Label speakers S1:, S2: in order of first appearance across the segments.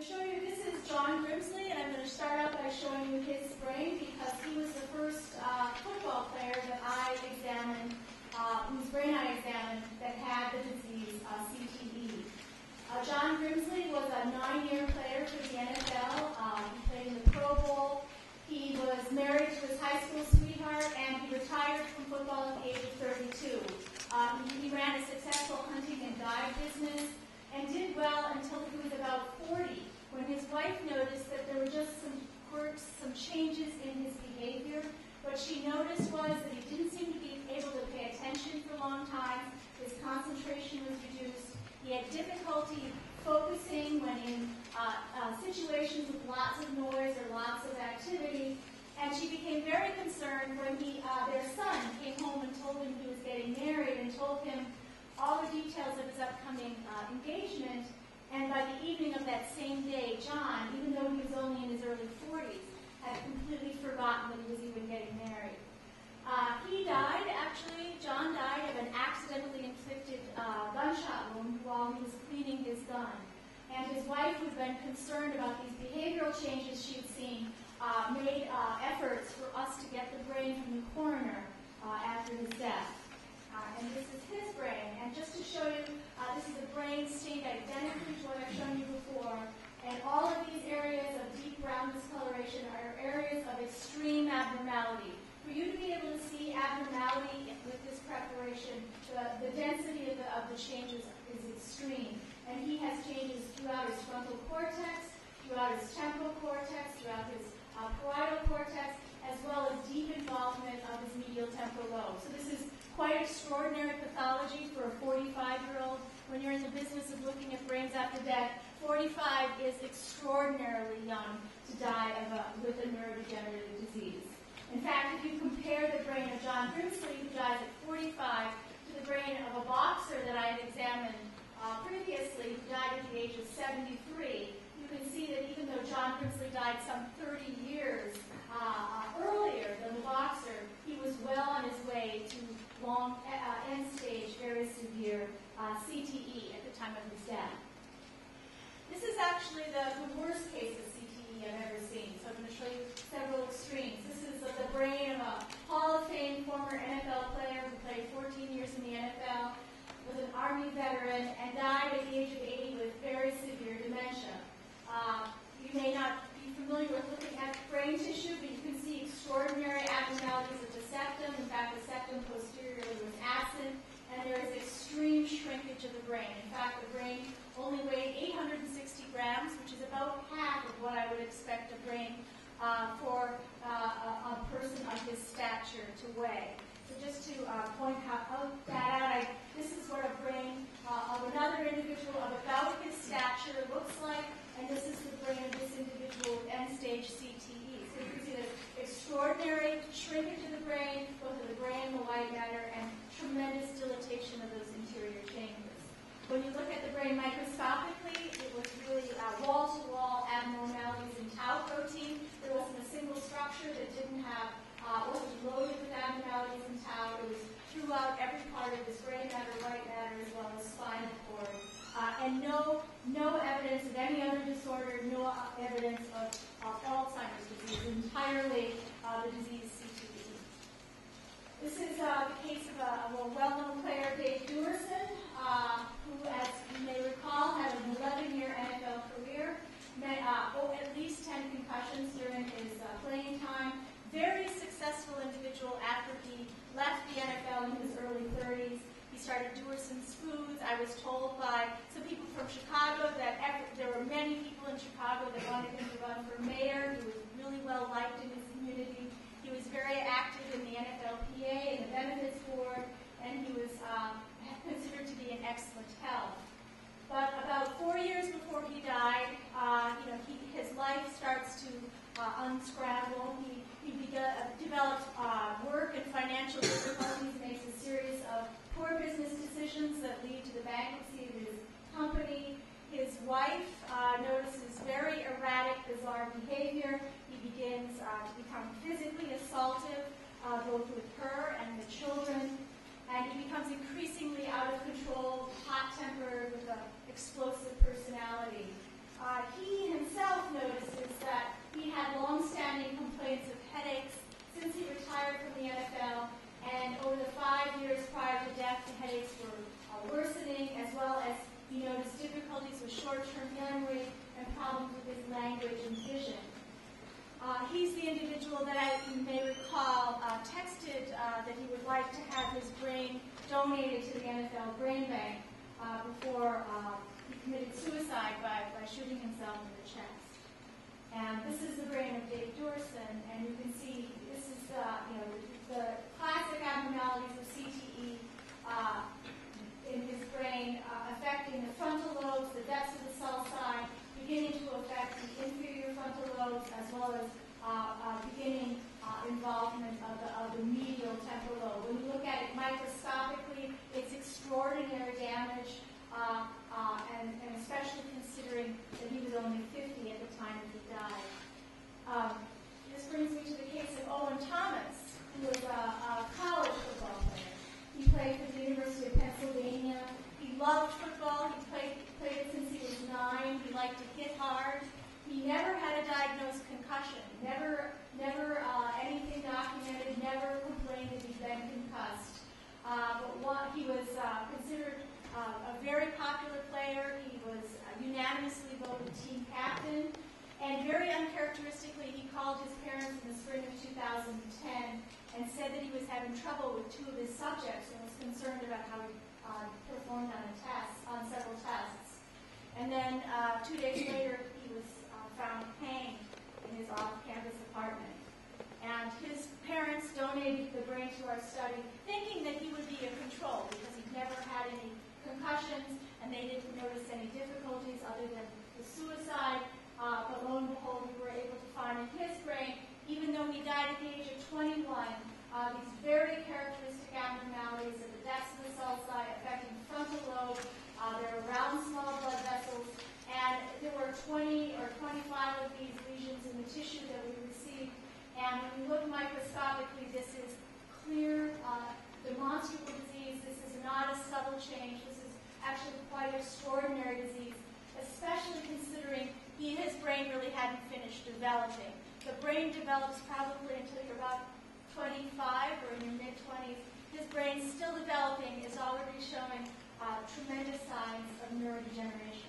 S1: to show you, this is John Grimsley, and I'm going to start out by showing you his brain because he was the first football player that I examined, whose brain I examined, that had the disease CTE. John Grimsley was a 9-year player for the NFL. He played in the Pro Bowl. He was married to his high school sweetheart, and he retired from football at the age of 32. He ran a successful hunting and dive business and did well until he was about 40, when his wife noticed that there were just some quirks, some changes in his behavior. What she noticed was that he didn't seem to be able to pay attention for long times. His concentration was reduced. He had difficulty focusing when in situations with lots of noise or lots of activity. And she became very concerned when their son came home and told him he was getting married and told him all the details of his upcoming engagement. And by the evening of that same day, John, even though he was only in his early 40s, had completely forgotten that he was even getting married. He died, actually, John died of an accidentally inflicted gunshot wound while he was cleaning his gun. And his wife, who'd been concerned about these behavioral changes she had seen, made efforts for us to get the brain from the coroner after his death. And this is his brain. And just to show you, this is a brain stained identically to what I've shown you before. And all of these areas of deep brown discoloration are areas of extreme abnormality. For you to be able to see abnormality with this preparation, the density of the changes is extreme. And he has changes throughout his frontal cortex, throughout his temporal cortex, throughout his parietal cortex, as well as deep involvement of his medial temporal lobe. So this is quite extraordinary pathology for a 45-year-old. When you're in the business of looking at brains after death, 45 is extraordinarily young to die with a neurodegenerative disease. In fact, if you compare the brain of John Grimsley, who dies at 45, to the brain of a boxer that I had examined previously, who died at the age of 73, you can see that even though John Grimsley died some 30 years earlier than the boxer, he was well on his way to long end-stage, very severe CTE at the time of his death. This is actually the worst case of CTE I've ever seen, so I'm going to show you several extremes. This is the brain of a Hall of Fame former NFL player who played 14 years in the NFL, was an Army veteran, and died at the age of 80 with very severe dementia. You may not be familiar with looking at brain tissue, but you can see extraordinary abnormalities of the septum. In fact, the septum posteriorly was absent, and there is extreme shrinkage of the brain. In fact, the brain only weighed 860 grams, which is about half of what I would expect a brain for a person of his stature to weigh. So just to point that out, this is what a brain of another individual of about his stature looks like, and this is the brain of this individual with end-stage CTE. So you can see the extraordinary shrinkage of the brain, both of the brain and the white matter, and tremendous dilatation of those interior chambers. When you look at the brain microscopically, it was really wall-to-wall abnormalities in tau protein. There wasn't a single structure that wasn't loaded with abnormalities in tau. It was throughout every part of this gray matter, white matter, as well as spinal cord. And no evidence of any other disorder, no evidence of Alzheimer's disease, entirely the disease CTE. This is the case of a well-known player, Dave Duerson, who, as you may recall, had an 11-year NFL career, at least 10 concussions during his playing time. Very successful individual after he left the NFL in his early 30s. He started Duerson's Foods. I was told by some people from Chicago that there were many people in Chicago that wanted him to run for mayor. He was really well liked in his community. He was very active in the NFLPA and the benefits board, and he was considered to be in excellent health. But about 4 years before he died, his life starts to unscramble. He developed work and financial difficulties, makes a series of poor business decisions that lead to the bankruptcy of his company. His wife notices very erratic, bizarre behavior. He begins to become physically assaultive, both with her and the children. And he becomes increasingly out of control, hot-tempered, with an explosive personality. He well as he noticed difficulties with short-term memory and problems with his language and vision. He's the individual that you may recall texted that he would like to have his brain donated to the NFL Brain Bank before he committed suicide by shooting himself in the chest. And this is the brain of Dave Dorson, and you can see this is the classic abnormalities of CTE in his brain affecting the frontal lobes, the depths of the cell side, beginning to affect the inferior frontal lobes, as well as beginning involvement of the medial temporal lobe. When you look at it microscopically, it's extraordinary damage, and especially considering that he was only 50 at the time that he died. This brings me to the case of Owen Thomas, who was a college football player. He played for the University of Pennsylvania. He loved football. He played it since he was 9. He liked to hit hard. He never had a diagnosed concussion. Never anything documented. Never complained that he'd been concussed. But he was considered a very popular player. He was unanimously voted team captain. And very uncharacteristically, he called his parents in the spring of 2010 and said that he was having trouble with 2 of his subjects and was concerned about how he performed on several tests. And then 2 days later, he was found hanged in his off-campus apartment. And his parents donated the brain to our study, thinking that he would be a control because he'd never had any concussions, and they didn't notice any difficulties other than the suicide. But lo and behold, we were able to find in his brain, even though he died at the age of 21, these very characteristic abnormalities of the depths of the cell side affecting the frontal lobe. They're around small blood vessels, and there were 20 or 25 of these lesions in the tissue that we received. And when you look microscopically, this is clear, demonstrable disease. This is not a subtle change. This is actually quite extraordinary disease, especially considering his brain really hadn't finished developing. The brain develops probably until you're about 25 or in your mid-20s. His brain, still developing, is already showing tremendous signs of neurodegeneration.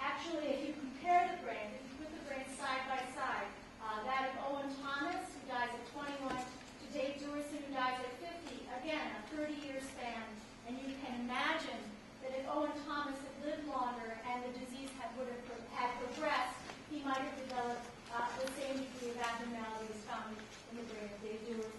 S1: Actually, if you compare the brain, if you put the brain side by side, that of Owen Thomas, who dies at 21, to Dave Dorson, who dies at 50, again, a 30-year span. And you can imagine that if Owen Thomas had lived longer and the disease had progressed, he might have developed the same degree of abnormalities found in the brain of Dave Dorson.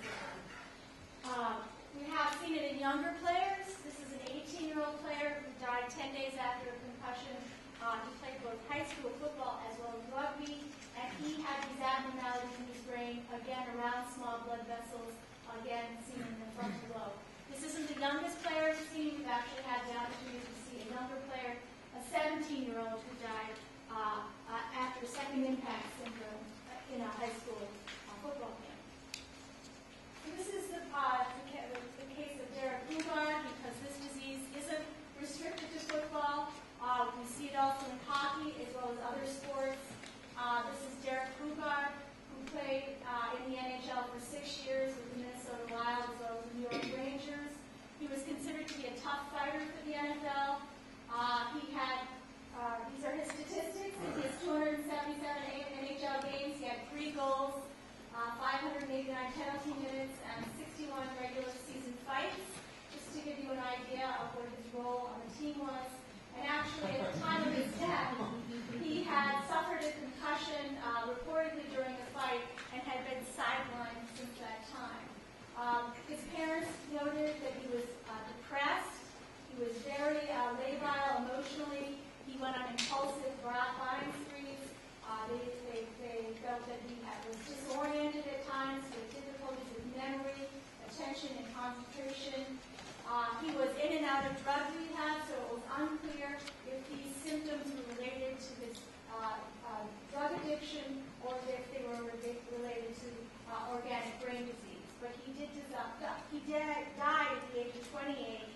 S1: We have seen it in younger players. This is an 18-year-old player who died 10 days after a concussion. He played both high school football as well as rugby, and he had these abnormalities in his brain, again, around small blood vessels, again, seen in the frontal lobe. This isn't the youngest player we've seen. We've actually had the opportunity to see a younger player, a 17-year-old who died after second impact syndrome in a high school football game. So this is the case of Derek Bugard, because this disease isn't restricted to football. We see it also in hockey as well as other sports. This is Derek Bugard, who played in the NHL for 6 years with the Minnesota Wild as well as the New York Rangers. He was considered to be a tough fighter for the NFL. These are his statistics. He has 277 NHL games. He had 3 goals, 589 penalty minutes, and 61 regular season fights, just to give you an idea of what his role on the team was. And actually, at the time of his death, he had suffered a concussion reportedly during a fight and had been sidelined since that time. His parents noted that he was depressed. He was very labile emotionally. He went on impulsive buying sprees. They felt that he was disoriented at times with difficulties with memory, attention, and concentration. He was in and out of drug rehab, so it was unclear if these symptoms were related to his drug addiction or if they were related to organic brain disease. But he died at the age of 28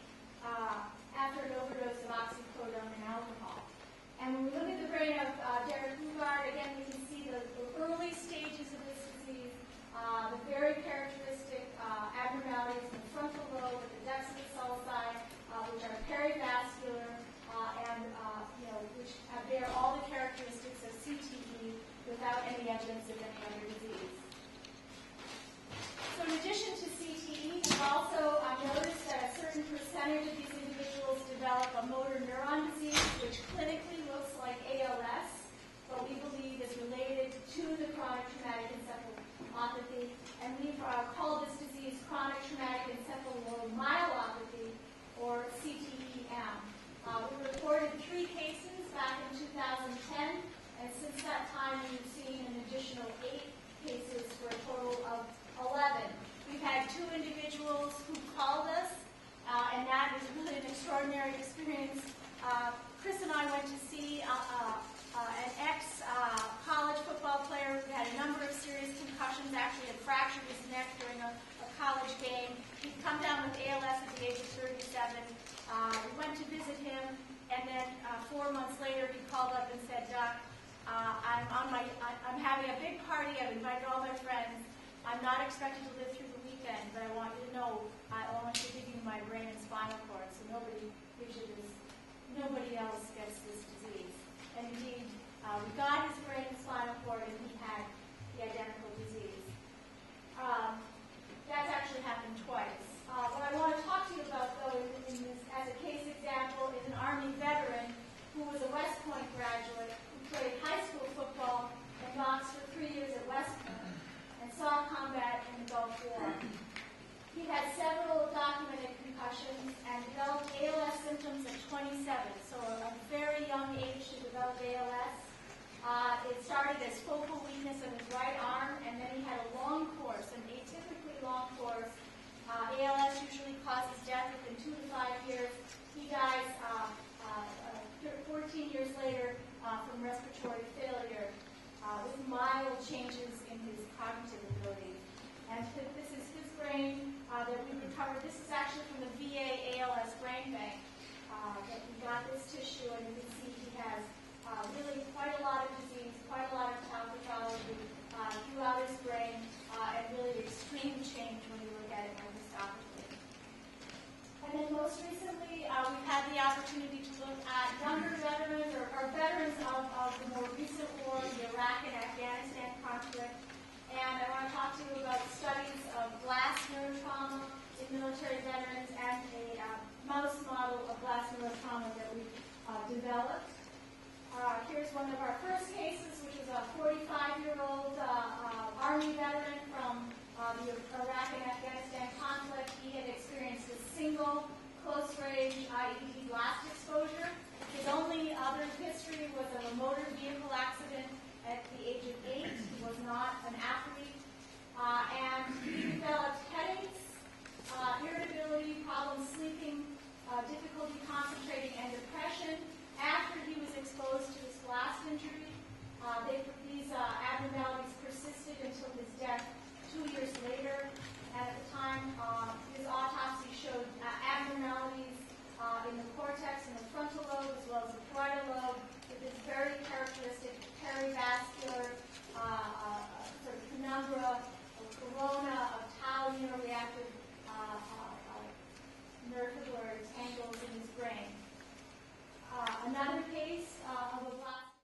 S1: develop a motor neuron disease, which clinically looks like ALS, but we believe is related to the chronic traumatic encephalopathy, and we've called this disease chronic traumatic encephalomyelopathy, or CTEM. We reported 3 cases back in 2010, and since that time we've seen an additional 8 cases for a total of 11. We've had 2 individuals who called us, and that is really an extraordinary experience. Chris and I went to see an ex-college football player who had a number of serious concussions, actually had fractured his neck during a college game. He'd come down with ALS at the age of 37. We went to visit him, and then 4 months later he called up and said, Doc, I'm having a big party. I've invited all my friends. I'm not expected to live through the weekend, but I want you to know I want to give you my brain and spinal cord, so nobody else gets this disease. And indeed, we got his brain and spinal cord, and he had the identical disease. That's actually happened twice. What I want to talk to you about, though, in this, as a case example, is an Army veteran who was a West Point graduate who played high school football and boxed for 3 years at West Point and saw combat in the Gulf War. He had several documented concussions and developed ALS symptoms at 27, so a very young age to develop ALS. It started as focal weakness of his right arm, and then he had a long course, an atypically long course. ALS usually causes death within 2 to 5 years. He dies 14 years later from respiratory failure with mild changes in his cognitive ability. And this is his brain that we recovered. This is actually from the VA ALS brain bank that we got this tissue, and you can see he has really quite a lot of disease, quite a lot of tau pathology throughout his brain, and really extreme change when you look at it microscopically. And then most recently, we've had the opportunity to look at younger veterans, or veterans of the more recent war, the Iraq and Afghanistan conflict. And I want to talk to you about studies of blast neurotrauma in military veterans and a mouse model of blast neurotrauma that we developed. Here's one of our first cases, which is a 45-year-old Army veteran from the Iraq and Afghanistan conflict. He had experienced a single close-range IED blast exposure. His only other history was of a motor vehicle accident at the age of 8. He was not an athlete. And he developed headaches, irritability, problems sleeping, difficulty concentrating, and depression after he was exposed to this blast injury. These abnormalities persisted until his death 2 years later. And at the time, his autopsy showed abnormalities in the cortex and the frontal lobe, as well as the parietal lobe, with this very characteristic perivascular sort of penumbra, corona of tau neuroreactive nerve fibrillary